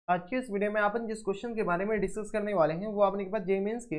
आज के इस वीडियो में अपन जिस क्वेश्चन के बारे में डिस्कस करने वाले हैं वो अपने के पास जेईई मेंस के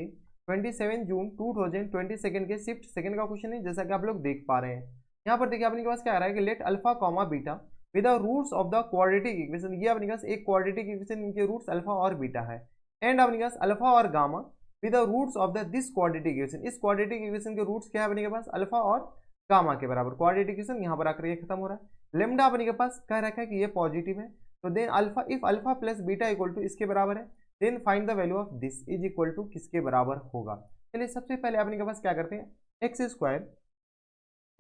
27 जून 2022 के शिफ्ट सेकंड का क्वेश्चन है, जैसा कि आप लोग देख पा रहे हैं। यहाँ पर देखिए अपने के पास क्या आ रहा है कि let alpha comma beta with the roots of the quadratic equation. ये अपने पास एक क्वाड्रेटिक इक्वेशन, इनके रूट्स अल्फा और बीटा है। एंड अपने पास अल्फा और gamma with the roots of the this quadratic equation. इस क्वाड्रेटिक इक्वेशन के रूट्स क्या है अपने के पास? अल्फा और गामा के बराबर। क्वाड्रेटिक इक्वेशन यहाँ पर आकर ये खत्म हो रहा है। लेमडा अपने के पास कह रखा है कि ये पॉजिटिव है, तो then alpha, if alpha plus beta equal to इसके बराबर है, then find the value of this is equal to किसके बराबर होगा। चलिए सबसे पहले अपने के पास क्या करते हैं, x square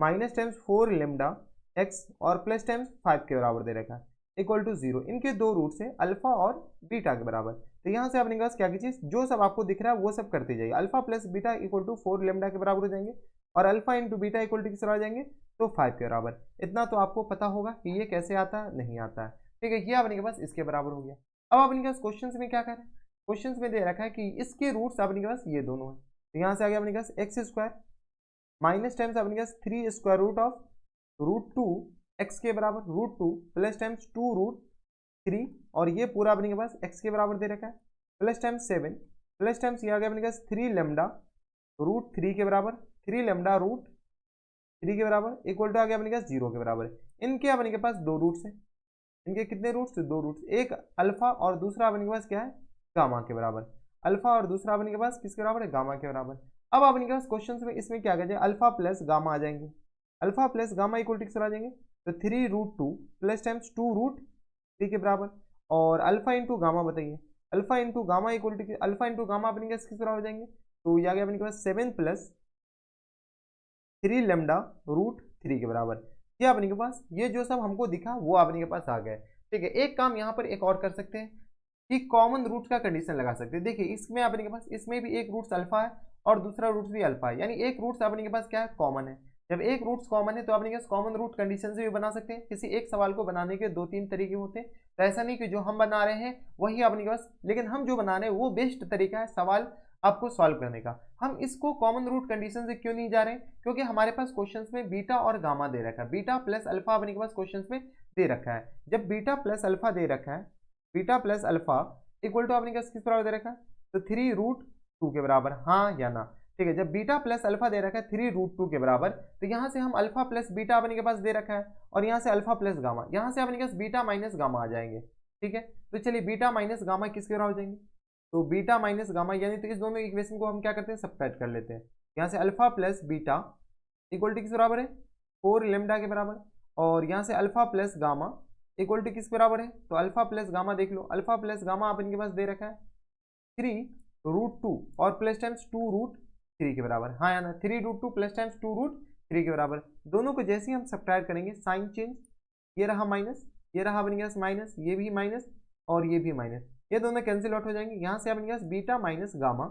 minus times 4 lambda x और प्लस टाइम्स 5 के बराबर दे रखा है इक्वल टू 0। इनके दो रूट्स है अल्फा और बीटा के बराबर। तो यहाँ से अपने के पास क्या कीजिए, जो सब आपको दिख रहा है वो सब करते जाइए। Alpha plus beta equal to 4 lambda के बराबर हो जाएंगे और alpha into beta equal to किस तरह आ जाएंगे, तो 5 के बराबर। इतना तो आपको पता होगा कि ये कैसे आता है, नहीं आता है। ठीक है, ये अपने के पास इसके बराबर हो गया। अब अपने के पास क्वेश्चन में क्या करें, क्वेश्चन में दे रखा है कि इसके रूट्स अपने के पास ये दोनों है। तो यहाँ से आ गया अपने के पास एक्स स्क्वायर माइनस टाइम्स अपने के पास 3 square root of root 2 x के बराबर रूट 2 प्लस टाइम्स 2 रूट 3, और ये पूरा अपने के पास एक्स के बराबर दे रखा है, प्लस टाइम्स 7 प्लस टाइम्स ये आ गया अपने के पास 3 लेमडा रूट 3 के बराबर, 3 लेमडा रूट 3 के बराबर इक्वल टू आ गया अपने के पास 0 के बराबर। इनके अपने के पास दो रूट्स हैं। इनके कितने रूट्स? दो रूट्स, एक अल्फा और दूसरा अपने के पास क्या है, गामा के बराबर। अल्फा और दूसरा अपने के पास किसके बराबर है, गामा के बराबर। अब अपने के पास क्वेश्चन में इसमें क्या कहते हैं, अल्फा प्लस गामा आ जाएंगे। Alpha plus gamma equal to किस आ जाएंगे, तो 3 रूट 2 प्लस टाइम्स 2 रूट 3 के बराबर। और अल्फा इंटू गामा बताइए, alpha into gamma equal to alpha into gamma अपने के पास किस बराबर हो जाएंगे, तो ये आ गया अपने के पास 7 प्लस 3 लेमडा रूट 3 के बराबर। ये अपने के पास ये जो सब हमको दिखा वो अपने के पास आ गया। ठीक है, एक काम यहाँ पर एक और कर सकते हैं कि कॉमन रूट का कंडीशन लगा सकते हैं। देखिए इसमें अपने के पास इसमें भी एक रूट्स अल्फा है और दूसरा रूट्स भी अल्फा है, यानी एक रूट्स अपने के पास क्या है, कॉमन है। जब एक रूट्स कॉमन है तो अपने के पास कॉमन रूट कंडीशन से भी बना सकते हैं। किसी एक सवाल को बनाने के दो तीन तरीके होते हैं, तो ऐसा नहीं कि जो हम बना रहे हैं वही अपने के पास, लेकिन हम जो बना रहे हैं वो बेस्ट तरीका है सवाल आपको सॉल्व करने का। हम इसको कॉमन रूट कंडीशन से क्यों नहीं जा रहे हैं, क्योंकि हमारे पास क्वेश्चंस में बीटा और गामा दे रखा है। बीटा प्लस अल्फा अपने के पास क्वेश्चंस में दे रखा है। जब बीटा प्लस अल्फा दे रखा है, beta plus alpha equal to अपने पास किस बराबर दे रखा है, तो 3 रूट 2 के बराबर, हाँ या ना। ठीक है, जब बीटा प्लस अल्फा दे रखा है 3 रूट 2 के बराबर, तो यहाँ से हम अल्फा प्लस बीटा अपने के पास दे रखा है और यहाँ से अल्फा प्लस गामा, यहाँ से अपने पास बीटा माइनस गामा आ जाएंगे। ठीक है, तो चलिए बीटा माइनस गामा किसके बराबर हो जाएंगे, तो बीटा माइनस गामा, यानी तो इस दोनों इक्वेशन को हम क्या करते हैं, सब्ट्रैक्ट कर लेते हैं। यहाँ से alpha plus beta equal to किस बराबर है, 4 लेमडा के बराबर, और यहाँ से alpha plus gamma equal to किस बराबर है, तो अल्फा प्लस गामा देख लो, अल्फा प्लस गामा आप इनके पास दे रखा है 3 रूट 2 और प्लस टाइम्स 2 रूट 3 के बराबर, हाँ या ना, 3 रूट 2 प्लस टाइम्स 2 रूट 3 के बराबर। दोनों को जैसे ही हम सब्ट्रैक्ट करेंगे साइन चेंज, ये रहा माइनस, ये रहा अपने पास माइनस, ये भी माइनस और ये भी माइनस, ये दोनों कैंसिल आउट हो जाएंगे। यहाँ से अपने पास beta minus gamma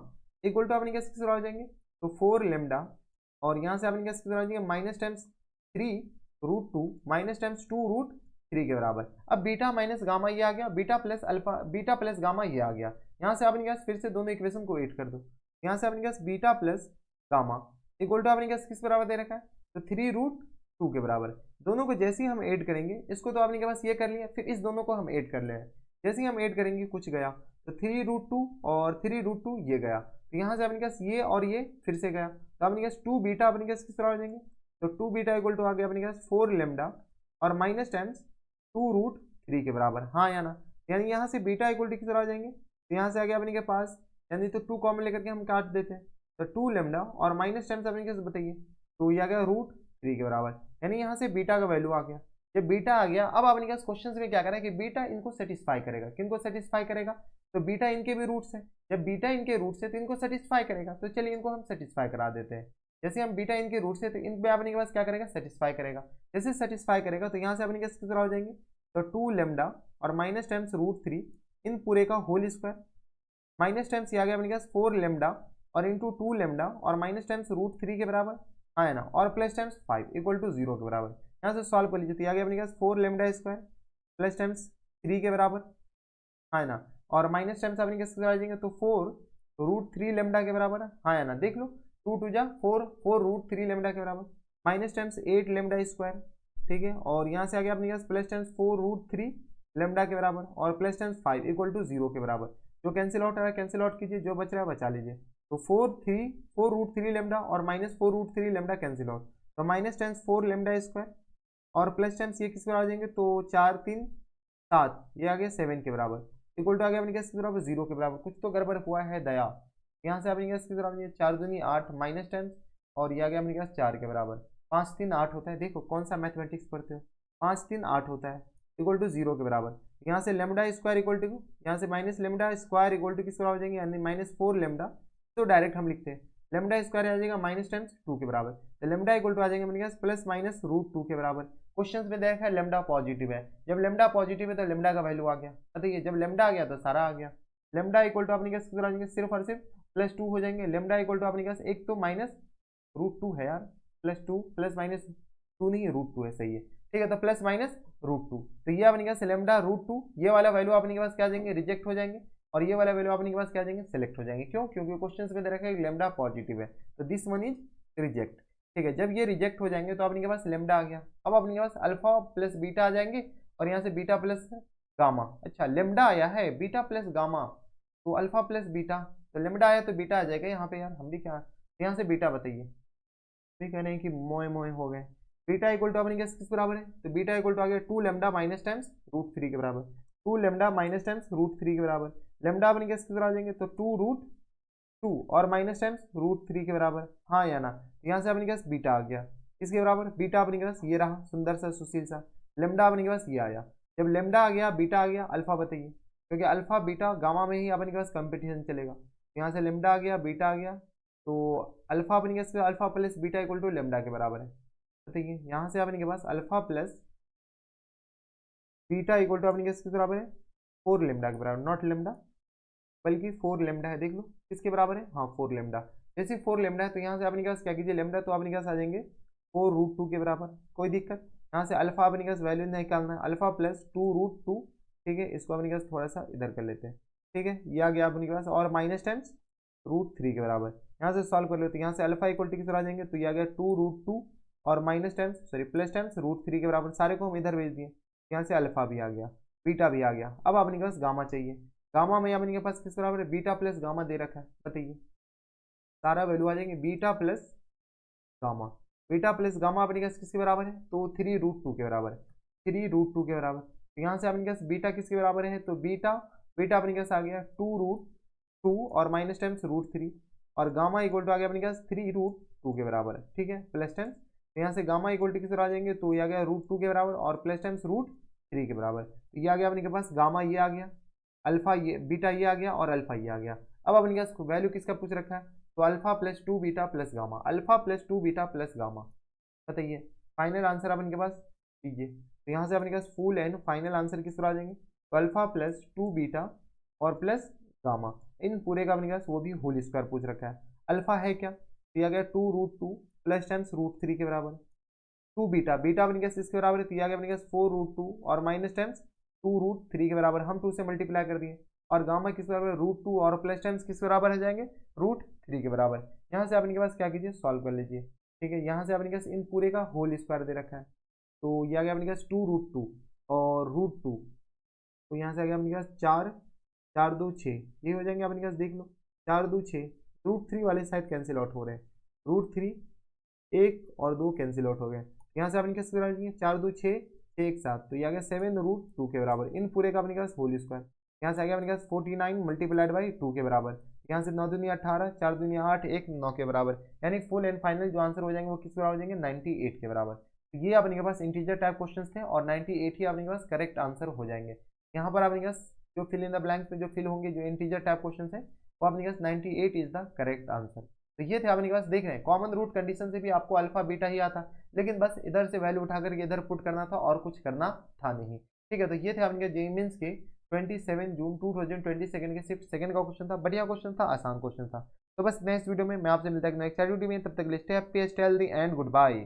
equal to अपने पास किस हो जाएंगे, तो 4 लेमडा, और यहाँ से अपने पास किस हो जाएंगे, minus times 3 root 2 minus times 2 root 3 के बराबर। अब बीटा माइनस गामा ये आ गया, beta plus alpha, beta plus gamma ये आ गया। यहाँ से अपने पास फिर से दोनों इक्वेशन को ऐड कर दो। यहाँ से अपने पास beta plus gamma equal to अपने पास किस बराबर दे रखा है, तो 3 रूट 2 के बराबर। दोनों को जैसे ही हम ऐड करेंगे, इसको तो आपने के पास ये कर लिया, फिर इस दोनों को हम ऐड कर ले, जैसे ही हम ऐड करेंगे कुछ गया, तो 3 रूट 2 और 3 रूट 2 ये गया, तो यहाँ से अपने पास ये और ये फिर से गया, तो अपने पास 2 बीटा अपने पास किस बराबर हो जाएंगे, तो 2 बीटा इक्वल टू आ गया अपने पास 4 लेमडा और माइनस टाइम्स 2 रूट 3 के बराबर, हाँ या ना। यानी यहाँ से बीटा इक्वल टू किस बराबर हो जाएंगे, तो यहाँ से आ गया अपने के पास, यानी तो 2 कॉमन लेकर के हम काट देते हैं, तो 2 लेमडा और माइनस टाइम्स अपने कैसे बताइए, तो ये आ गया रूट 3 के बराबर। यानी यहाँ से बीटा का वैल्यू आ गया। जब बीटा आ गया, अब अपने पास क्वेश्चन में क्या करा है कि बीटा इनको सेटिस्फाई करेगा, किनको सेटिस्फाई करेगा, तो बीटा इनके भी रूट्स है। जब बीटा इनके रूट्स है तो इनको सेटिस्फाई करेगा, तो चलिए इनको हम सेटिस्फाई करा देते हैं। जैसे हम बीटा इनके रूट्स है तो इन पे अपने के पास क्या करेगा, सेटिस्फाई करेगा। जैसे सेटिस्फाई करेगा तो यहाँ से अपने किस तरह हो जाएंगे, तो 2 लेमडा और माइनस टाइम्स रूट 3 इन पूरे का होल स्क्वायर, माइनस टाइम्स ये आ गया अपने पास 4 लेमडा और इंटू 2 लेमडा और माइनस टाइम्स रूट 3 के बराबर, हाँ है ना, और प्लस टाइम्स 5 इक्वल टू 0 के बराबर। यहाँ से सॉल्व कर लीजिए, तो आ गया अपने पास 4 लेमडा स्क्वायर प्लस टाइम्स 3 के बराबर, हाँ है ना, और माइनस टाइम्स अपने किसके आ जाएंगे, तो 4 रूट 3 लेमडा के बराबर है, हाँ है ना, देख लो 2 टू जा 4, 4 रूट 3 लेमडा के बराबर, माइनस टाइम्स 8 लेमडा स्क्वायर। ठीक है, और यहाँ से आ गया अपने पास प्लस टाइम्स 4 रूट 3 लेमडा के बराबर, और प्लस टाइम्स 5 इक्वल टू 0 के बराबर। जो कैंसिल आउट है कैंसिल आउट कीजिए, जो बच रहा है बचा लीजिए। तो 4 रूट 3 लेमडा और -4 रूट 3 लेमडा कैंसिल आउट, तो माइनस टाइम्स 4 लेमडा स्क्वायर और प्लस टाइम्स ये किसके बराबर आ जाएंगे, तो 4 3 7, ये आ गया 7 के बराबर, इक्वल टू आ गया अपने किसके बराबर 0 के बराबर। कुछ तो गड़बड़ हुआ है दया। यहाँ से अपने किसके बराबर 4 दूनी 8 माइनस टाइम्स, और ये आ गया अपने पास 4 के बराबर। 5 3 8 होता है, देखो कौन सा मैथमेटिक्स पढ़ते हो, 5 3 8 होता है, इक्वल टू 0 के बराबर। यहाँ से लेमडा स्क्वायर इक्वल टू, यहाँ से minus lambda square equal to किस बराबर हो जाएंगे, यानी -4 लेमडा। तो डायरेक्ट हम लिखते हैं लेमडा स्क्वायर आ जाएगा माइनस टाइम्स 2 के बराबर, तो लेमडा इक्वल टू आ जाएंगे अपने पास प्लस माइनस √2 के बराबर। क्वेश्चन में देखा है लेमडा पॉजिटिव है, जब लेमडा पॉजिटिव है तो लेमडा का वैल्यू आ गया, बताइए जब लेमडा आ गया तो सारा आ गया। लेमडा इक्वल टू अपने पास आ जाएंगे सिर्फ और सिर्फ +2 हो जाएंगे। लेमडा इक्वल टू अपने पास एक तो -√2 है यार, +2 प्लस माइनस 2 नहीं है, √2 है, सही है, ठीक है। तो प्लस माइनस √2, तो ये अपने पास लेमडा √2, ये वाला वैल्यू अपने के पास क्या आ जाएंगे, रिजेक्ट हो जाएंगे, और ये वाला वैल्यू अपने के पास क्या आ जाएंगे, सेलेक्ट हो जाएंगे। क्यों, क्योंकि क्वेश्चन में दे रखा है लेमडा पॉजिटिव है, तो दिस वन इज रिजेक्ट, ठीक है। जब ये रिजेक्ट हो जाएंगे तो अपने के पास लेमडा आ गया, अब अपने के पास अल्फा प्लस बीटा आ जाएंगे, और यहाँ से बीटा प्लस गामा। अच्छा लेमडा आया है, बीटा प्लस गामा, तो अल्फा प्लस बीटा, तो लेमडा आया तो बीटा आ जाएगा यहाँ पे यार, हम भी क्या, यहाँ से बीटा बताइए, ठीक है, नहीं कि मोए मोए हो गए। बीटा इक्वल टू अपने किस बराबर है, तो बीटा इक्वल टू आ गया 2 लेमडा माइनस टाइम्स √3 के बराबर, 2 लेमडा माइनस टाइम्स √3 के बराबर। लेमडा अपने किस बराबर आ जाएंगे, तो 2 √2 और माइनस टाइम्स √3 के बराबर, हाँ या ना। यहाँ से अपने के पास बीटा आ गया, इसके बराबर बीटा अपने के पास ये रहा, सुंदर सा सुशील सा। लेमडा अपने के पास ये आया, जब लेमडा आ गया बीटा आ गया, अल्फा बताइए, क्योंकि अल्फा बीटा गामा में ही अपने के पास कंपटीशन चलेगा। यहाँ से लेमडा आ गया बीटा आ गया, तो अल्फा अपने के पास alpha plus beta equal to lambda के बराबर है, बताइए। यहाँ से अपने के पास alpha plus beta equal to अपने के किसके बराबर है, 4 लेमडा के बराबर, नॉट लेमडा बल्कि 4 लेमडा है, देख लो किसके बराबर है, हाँ 4 लेमडा। जैसे 4 लेमडा है तो यहाँ से अपने के पास क्या कीजिए लेमडा, तो अपने के पास आ जाएंगे 4 √2 के बराबर, कोई दिक्कत। यहाँ से अल्फा अपने के पास वैल्यू निकालना है, अल्फा प्लस 2 √2, ठीक है, इसको अपने के पास थोड़ा सा इधर कर लेते हैं, ठीक है, ये आ गया अपने के पास, और माइनस टाइम्स √3 के बराबर। यहाँ से सॉल्व कर लेते हैं, यहाँ से अल्फा इक्वल टू किस आ जाएंगे, तो ये आ गया 2 √2 और minus times sorry plus times √3 के बराबर, सारे को हम इधर भेज दिए। यहाँ से अल्फा भी आ गया, बीटा भी आ गया, अब अपने के पास गामा चाहिए। गामा में अपने के पास किस बराबर है, बीटा प्लस गामा दे रखा है, बताइए सारा वैल्यू आ जाएंगे beta plus gamma. Beta plus gamma अपने पास किसके बराबर है, तो 3 √2 के बराबर है, 3 √2 के बराबर। तो यहाँ से अपने पास बीटा किसके बराबर है, तो बीटा बीटा अपने पास आ गया 2 √2 और माइनस टाइम्स √3, और गामा इक्वल टू आ गया अपने पास 3 √2 के बराबर है, ठीक है, प्लस टाइम्स। तो यहाँ से गामा इक्वल टू किस आ जाएंगे, तो ये आ गया √2 के बराबर और प्लस टाइम्स √3 के बराबर। तो ये आ गया अपने के पास गामा, ये आ गया अल्फा, ये बीटा ये आ गया, और अल्फा ये आ गया। अब अपने पास वैल्यू किसका पूछ रखा है, तो alpha plus 2 beta plus gamma, alpha plus 2 beta plus gamma, बताइए फाइनल आंसर अपने के पास दीजिए। तो यहाँ से अपने पास फुल एंड फाइनल आंसर किस पर आ जाएंगे, तो अल्फा प्लस 2 बीटा और प्लस गामा, इन पूरे का अपने पास वो भी होल स्क्वायर पूछ रखा है। अल्फा है क्या, दिया गया 2 √2 प्लस टाइम्स √3 के बराबर, 2 बीटा बीटा अपने पास इसके बराबर है, दिया गया अपने पास 4 √2 और माइनस टाइम्स 2 √3 के बराबर, हम 2 से मल्टीप्लाई कर दिए, और गामा किस बराबर है, √2 और प्लस टाइम्स किस बराबर हो जाएंगे, √3 के बराबर। यहाँ से अपने के पास क्या कीजिए, सॉल्व कर लीजिए, ठीक है। यहाँ से अपने पास इन पूरे का होल स्क्वायर दे रखा है, तो ये आ गया अपने पास 2 √2 और √2, तो यहाँ से आ गया अपने पास 4 4 2 6, ये हो जाएंगे अपने पास, देख लो 4 2 6, √3 वाले साइड कैंसिल आउट हो रहे हैं, √3 1 और 2 कैंसिल आउट हो गए। यहाँ से अपने पास 4 2 6 1 7, तो ये आ गया 7 √2 के बराबर, इन पूरे का अपने पास होल स्क्वायर। यहाँ से आ गया अपने पास 49 मल्टीप्लाइड बाई 2 के बराबर, यहाँ से 9 दूनी 18 4 दूनी 8 1 9 के बराबर, यानी फुल एंड फाइनल जो आंसर हो जाएंगे वो किस बराबर हो जाएंगे, 98 के बराबर। तो ये अपने के पास इंटीजर टाइप क्वेश्चन थे, और 98 ही अपने के पास करेक्ट आंसर हो जाएंगे। यहाँ पर अपने पास जो फिल इन द ब्लैंक्स में जो फिल होंगे, जो इंटीजर टाइप क्वेश्चन है, वो अपने पास 98 इज द करेक्ट आंसर। तो ये थे अपने पास, देख रहे हैं कॉमन रूट कंडीशन से भी आपको अल्फा बीटा ही आता, लेकिन बस इधर से वैल्यू उठा करके इधर पुट करना था, और कुछ करना था नहीं, ठीक है। तो ये थे अपने जेईई मेंस के 27 जून 2022 के शिफ्ट सेकंड का क्वेश्चन था, बढ़िया क्वेश्चन था, आसान क्वेश्चन था। तो बस नेक्स्ट वीडियो में मैं आपसे मिलता है नेक्स्ट वीडियो में, तब तक stay happy stay healthy and good bye.